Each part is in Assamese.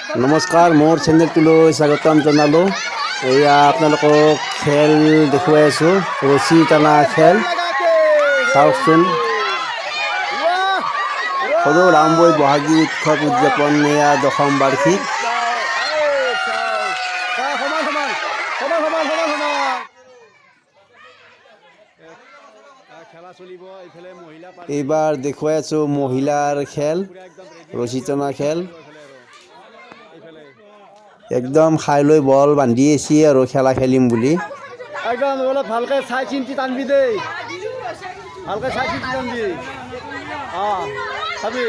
নমস্কাৰ, মোৰ চেনেলটোলৈ স্বাগতম জনালোঁ। এয়া আপোনালোকক খেল দেখুৱাই আছোঁ, ৰছী টানা খেল। চাওকচোন, সদৌ ৰামবৈ বহাগী উৎসৱ উদযাপন, এয়া 10ম বাৰ্ষিক। এইবাৰ দেখুৱাই আছোঁ মহিলাৰ খেল, ৰছী টনা খেল। একদম খাই লৈ বল বান্ধি আছে আৰু খেলা খেলিম বুলি। একদম অলপ ভালকৈ চাই চিন্তি টানবি দেই, ভালকৈ চাই চিন্তি টানবি। চাবি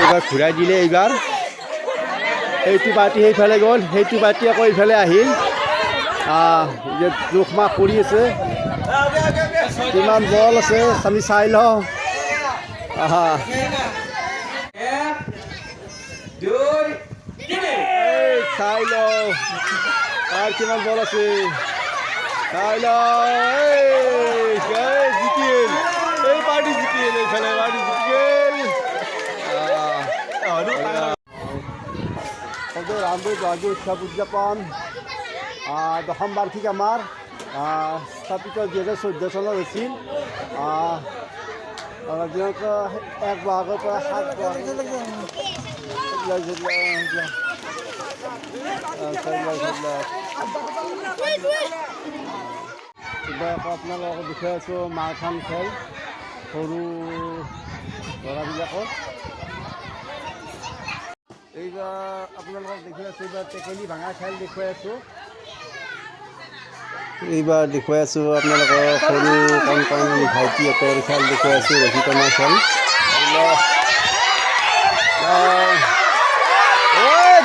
এইবাৰ ঘূৰাই দিলে। এইবাৰ সেইটো পাৰ্টি সেইফালে গ'ল, সেইটো পাৰ্টি আকৌ এইফালে আহিল। জোখ মাখ কৰি আছে, কিমান বল আছে আমি চাই লওঁ। চাই লওঁ তাৰ কিমান বল আছে, চাই লওঁ। জিকিল, এই পাৰ্টি জিকিল, এইফালে পাৰ্টি জিকিল। সদৌ ৰামবৈ বহাগী উৎসৱ উদযাপন 10ম বাৰ্ষিক আমাৰ স্থাপিত 2014 চনত হৈছিল। এক বহাগৰ পৰা 7 বহাগ এইবাৰ আকৌ আপোনালোকক দেখুৱাই আছোঁ মাৰখান খেল সৰু ল'ৰাবিলাকক। এইবাৰ আপোনালোকক দেখুৱাই আছোঁ, এইবাৰ টেকেলি ভাঙা খেল দেখুৱাই আছোঁ। এইবাৰ দেখুৱাই আছোঁ আপোনালোকৰ সৰু কণ কণ ভাইটিহঁতৰ খেল দেখুৱাই আছোঁ, ৰছী টনা খেল।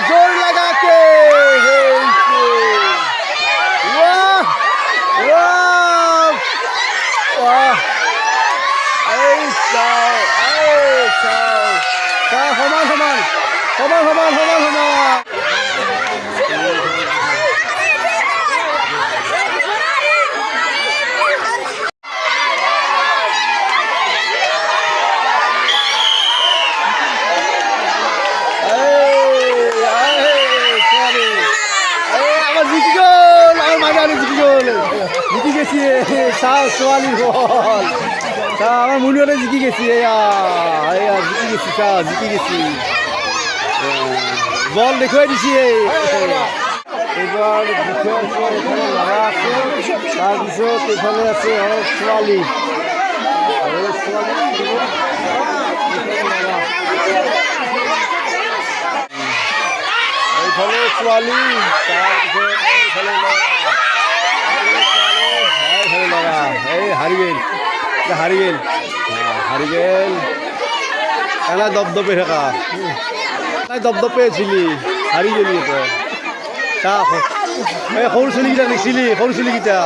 জোৰ লগাকে সমান সমান সমান সমান সমান সমান। জিকি গেছি চাও ছোৱালী বল, আমাৰ মুনিয়ৰে জিকি গেছি। জিকি গেছি, চাও জিকি গেছি, বল দেখুৱাই দিছি। এইবাৰ দেখুৱাই আছো এখানে ল'ৰা আছে, তাৰপিছত এইফালে আছে ছোৱালী। এইফালে ছোৱালী, তাৰপিছত এইফালে ল'ৰা। হাৰি গেল এনে দপদপে থাকা, দপদপে আছিলি, হাৰি গেলি। এই সৰু চলিকেইটা দেখিছিলি, সৰু চলিকেইটা